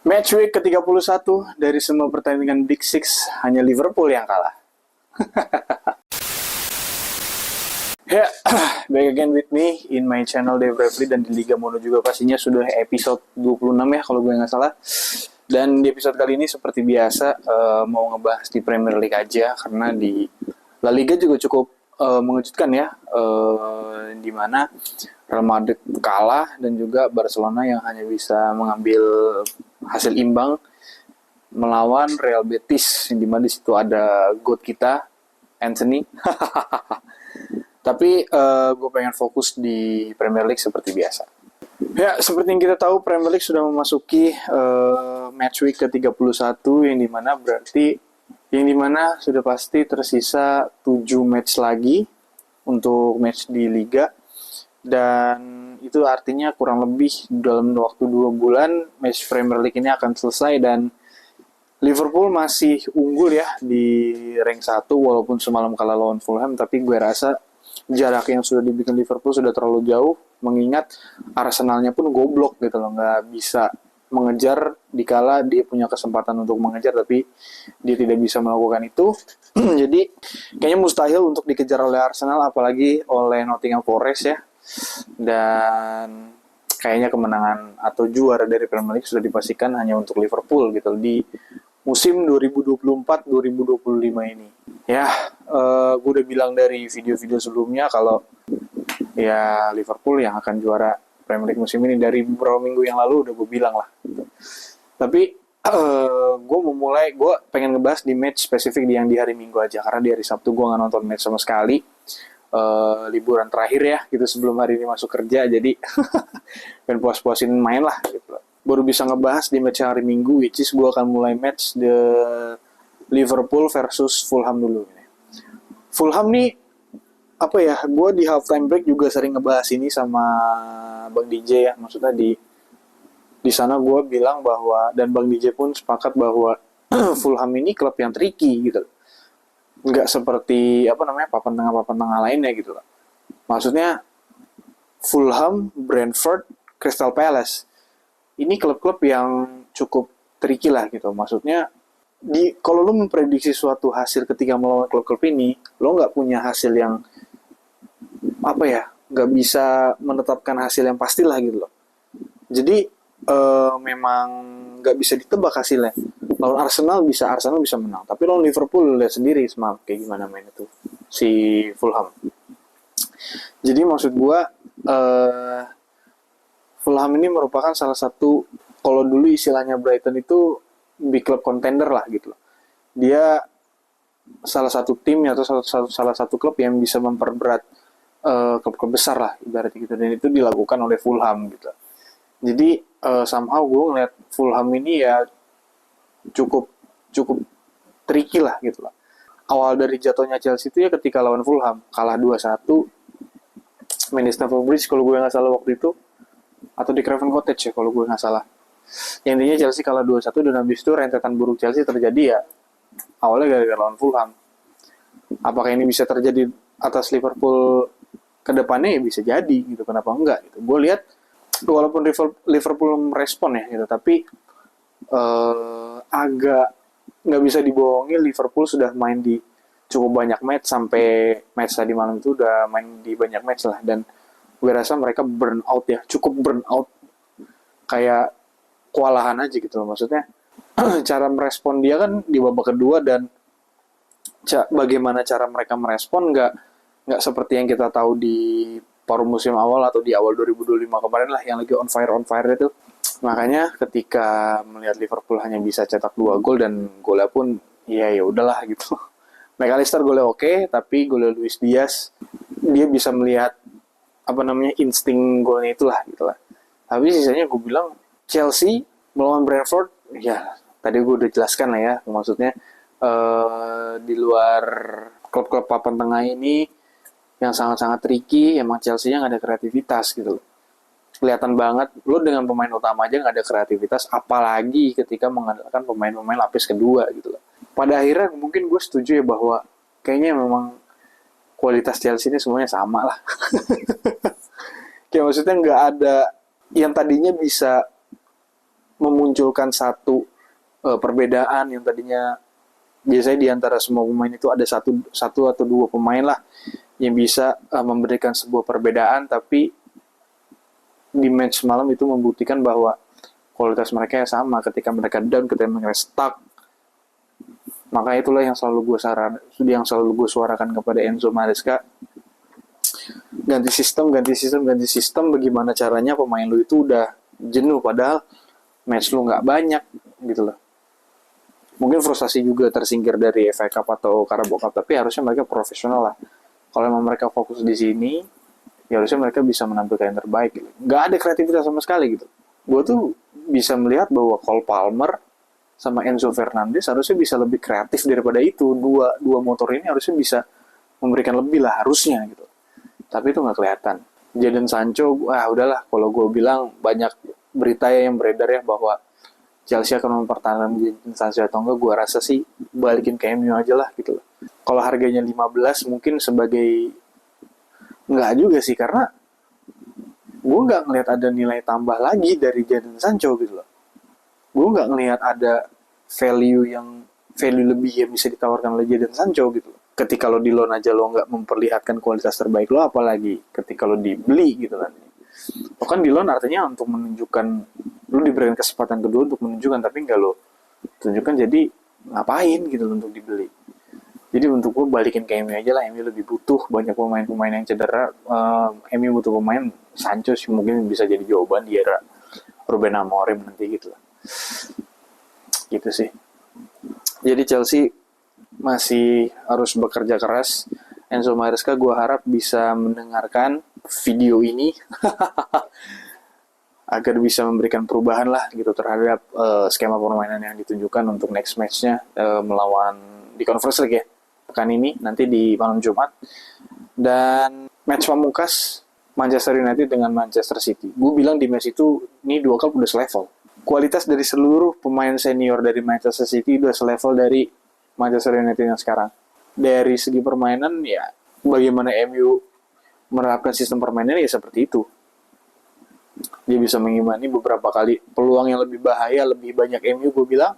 Match week ke-31 dari semua pertandingan Big Six hanya Liverpool yang kalah. Ya, back again with me in my channel Dave Refli, dan di Liga Mono juga pastinya sudah episode 26 ya kalau gue nggak salah. Dan di episode kali ini seperti biasa mau ngebahas di Premier League aja, karena di La Liga juga cukup mengejutkan ya, di mana Real Madrid kalah dan juga Barcelona yang hanya bisa mengambil hasil imbang melawan Real Betis, yang dimana di situ ada GOAT kita Anthony. Tapi gue pengen fokus di Premier League seperti biasa. Ya, seperti yang kita tahu, Premier League sudah memasuki match week ke-31, yang dimana sudah pasti tersisa 7 match lagi untuk match di Liga. Dan itu artinya kurang lebih dalam waktu 2 bulan match Premier League ini akan selesai, dan Liverpool masih unggul ya di rank 1 walaupun semalam kalah lawan Fulham. Tapi gue rasa jarak yang sudah dibikin Liverpool sudah terlalu jauh, mengingat Arsenalnya pun goblok gitu loh, nggak bisa mengejar dikala dia punya kesempatan untuk mengejar, tapi dia tidak bisa melakukan itu. Jadi kayaknya mustahil untuk dikejar oleh Arsenal, apalagi oleh Nottingham Forest ya. Dan kayaknya kemenangan atau juara dari Premier League sudah dipastikan hanya untuk Liverpool gitu di musim 2024-2025 ini. Ya, gue udah bilang dari video-video sebelumnya kalau ya Liverpool yang akan juara Premier League musim ini. Dari beberapa minggu yang lalu udah gue bilang lah. Tapi gue pengen ngebahas di match spesifik yang di hari Minggu aja, karena di hari Sabtu gue nggak nonton match sama sekali. Liburan terakhir ya gitu sebelum hari ini masuk kerja, jadi pengen puas-puasin main lah gitu. Baru bisa ngebahas di match hari Minggu, which is gue akan mulai match the Liverpool versus Fulham dulu. Fulham nih apa ya, gue di halftime break juga sering ngebahas ini sama Bang DJ ya. Maksudnya di sana gue bilang bahwa, dan Bang DJ pun sepakat bahwa Fulham ini klub yang tricky gitu. Nggak seperti papan tengah lainnya gitu loh. Maksudnya Fulham, Brentford, Crystal Palace ini klub-klub yang cukup tricky lah gitu. Maksudnya kalau lo memprediksi suatu hasil ketika melawan klub-klub ini, lo nggak punya hasil yang nggak bisa menetapkan hasil yang pastilah gitu loh. Jadi memang nggak bisa ditebak hasilnya. Lawan Arsenal bisa menang, tapi lawan Liverpool lihat sendiri semalam kayak gimana main itu si Fulham. Jadi maksud gue, Fulham ini merupakan salah satu, kalau dulu istilahnya Brighton itu big club contender lah gitu loh. Dia salah satu tim atau salah satu klub yang bisa memperberat klub-klub besar lah ibaratnya gitu, dan itu dilakukan oleh Fulham gitu. Jadi somehow gue ngeliat Fulham ini ya cukup tricky lah gitu lah. Awal dari jatuhnya Chelsea itu ya ketika lawan Fulham kalah 2-1 main di Stamford Bridge kalau gue nggak salah waktu itu, atau di Craven Cottage ya kalau gue nggak salah. Yang intinya Chelsea kalah 2-1, dan habis itu rentetan buruk Chelsea terjadi ya awalnya gara-gara lawan Fulham. Apakah ini bisa terjadi atas Liverpool ke depannya? Ya bisa jadi gitu, kenapa enggak gitu. Gue lihat walaupun Liverpool merespon ya gitu, tapi agak nggak bisa dibohongi, Liverpool sudah main di cukup banyak match, sampai match tadi malam itu udah main di banyak match lah, dan gue rasa mereka burn out ya, cukup burn out, kayak kewalahan aja gitu loh. Maksudnya cara merespon dia kan di babak kedua, dan bagaimana cara mereka merespon nggak seperti yang kita tahu di paruh musim awal atau di awal 2025 kemarin lah, yang lagi on fire itu. Makanya ketika melihat Liverpool hanya bisa cetak 2 gol, dan golnya pun ya udahlah gitu. McAllister golnya oke, tapi golnya Luis Diaz dia bisa melihat insting golnya itulah gitu lah. Tapi sisanya gue bilang Chelsea melawan Brentford ya tadi gue udah jelaskan lah ya, maksudnya di luar klub-klub papan tengah ini yang sangat-sangat tricky, emang Chelsea-nya nggak ada kreativitas gitu loh. Kelihatan banget, lo dengan pemain utama aja nggak ada kreativitas, apalagi ketika mengandalkan pemain-pemain lapis kedua gitu loh. Pada akhirnya mungkin gue setuju ya bahwa kayaknya memang kualitas Chelsea ini semuanya sama lah. Kayak maksudnya nggak ada yang tadinya bisa memunculkan satu perbedaan yang tadinya biasanya di antara semua pemain itu ada satu atau dua pemain lah yang bisa memberikan sebuah perbedaan, tapi di match semalam itu membuktikan bahwa kualitas mereka ya sama. Ketika mereka down, ketika mereka stuck, maka itulah yang selalu gue suarakan kepada Enzo Maresca. Ganti sistem. Bagaimana caranya pemain lu itu udah jenuh padahal match lu nggak banyak gitu loh. Mungkin frustasi juga tersingkir dari FA Cup atau Carabao Cup, tapi harusnya mereka profesional lah. Kalau memang mereka fokus di sini, ya harusnya mereka bisa menampilkan yang terbaik gitu. Nggak ada kreativitas sama sekali gitu. Gue tuh bisa melihat bahwa Cole Palmer sama Enzo Fernandez harusnya bisa lebih kreatif daripada itu. Dua motor ini harusnya bisa memberikan lebih lah harusnya gitu. Tapi itu nggak kelihatan. Jadon Sancho, udahlah. Kalau gue bilang banyak berita yang beredar ya bahwa Chelsea akan mempertahankan Jadon Sancho atau enggak, gue rasa sih balikin ke MU aja lah gitu. Kalau harganya 15 mungkin sebagai nggak juga sih, karena gue nggak ngelihat ada nilai tambah lagi dari Jadon Sancho gitu loh. Gue nggak ngelihat ada value lebih yang bisa ditawarkan oleh Jadon Sancho gitu loh. Ketika lo di loan aja lo nggak memperlihatkan kualitas terbaik lo, apalagi ketika lo dibeli gitu kan. Lo kan di loan artinya untuk menunjukkan, lo diberikan kesempatan kedua untuk menunjukkan, tapi nggak lo tunjukkan, jadi ngapain gitu loh untuk dibeli. Jadi untuk gue balikin ke MU aja lah. MU lebih butuh banyak pemain-pemain yang cedera. MU butuh pemain. Sancho sih mungkin bisa jadi jawaban di era Ruben Amorim nanti gitu lah. Gitu sih. Jadi Chelsea masih harus bekerja keras. Enzo Maresca gue harap bisa mendengarkan video ini agar bisa memberikan perubahan lah gitu terhadap skema permainan yang ditunjukkan untuk next match-nya melawan di Conference League ya, pekan ini nanti di malam Jumat. Dan match pamungkas Manchester United dengan Manchester City. Gue bilang di match itu ini dua klub udah selevel. Kualitas dari seluruh pemain senior dari Manchester City udah selevel dari Manchester United yang sekarang. Dari segi permainan ya bagaimana MU menerapkan sistem permainan ya seperti itu. Dia bisa mengimbangi beberapa kali peluang yang lebih bahaya, lebih banyak MU gue bilang.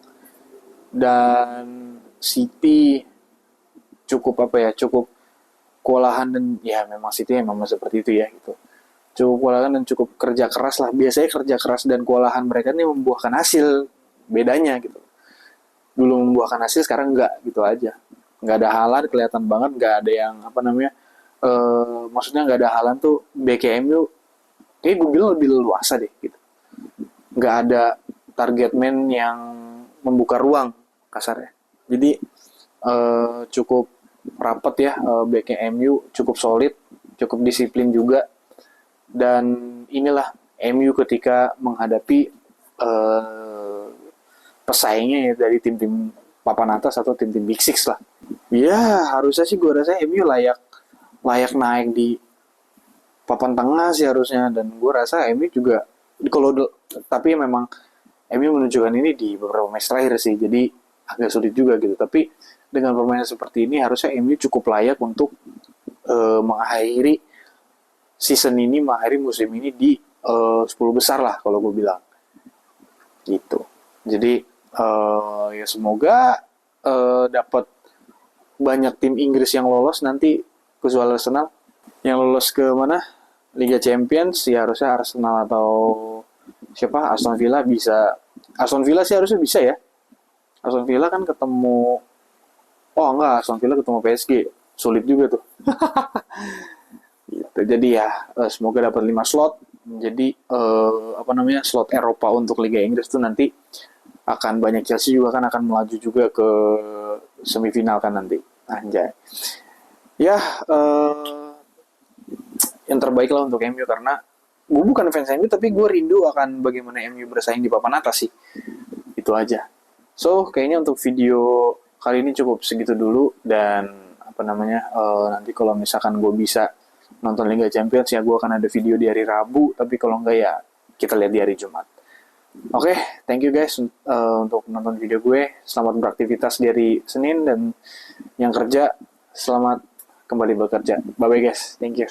Dan City cukup kewalahan, dan ya memang City memang seperti itu ya gitu. Cukup kewalahan dan cukup kerja keras lah. Biasanya kerja keras dan kewalahan mereka ini membuahkan hasil, bedanya gitu. Dulu membuahkan hasil, sekarang enggak gitu aja. Enggak ada halan, kelihatan banget, enggak ada yang maksudnya enggak ada halan tuh BKMU kayak gue bilang lebih leluasa deh gitu. Enggak ada target man yang membuka ruang kasarnya. Jadi cukup rapat ya, BKMU cukup solid, cukup disiplin juga. Dan inilah MU ketika menghadapi pesaingnya ya dari tim-tim papan atas atau tim-tim Big Six lah. Ya harusnya sih gue rasa MU layak naik di papan tengah sih harusnya. Dan gue rasa MU juga tapi memang MU menunjukkan ini di beberapa match terakhir sih, jadi agak sulit juga gitu. Tapi dengan permainan seperti ini harusnya MU cukup layak untuk mengakhiri musim ini di 10 besar lah kalau gue bilang gitu. Jadi ya semoga dapat banyak tim Inggris yang lolos nanti, kecuali Arsenal yang lolos ke mana Liga Champions. Ya harusnya Arsenal atau Aston Villa bisa. Aston Villa sih harusnya bisa ya. Aston Villa kan ketemu Aston Villa ketemu PSG, sulit juga tuh. Gitu. Jadi ya semoga dapat 5 slot. Jadi slot Eropa untuk Liga Inggris tuh nanti akan banyak. Chelsea juga kan akan melaju juga ke semifinal kan nanti. Anjay. Ya yang terbaik lah untuk MU, karena gue bukan fans MU tapi gue rindu akan bagaimana MU bersaing di papan atas sih. Itu aja. So kayaknya untuk video kali ini cukup segitu dulu. Dan nanti kalau misalkan gue bisa nonton Liga Champions ya gue akan ada video di hari Rabu, tapi kalau enggak ya kita lihat di hari Jumat. Oke, thank you guys untuk nonton video gue. Selamat beraktivitas di hari Senin, dan yang kerja selamat kembali bekerja. Bye bye guys, thank you.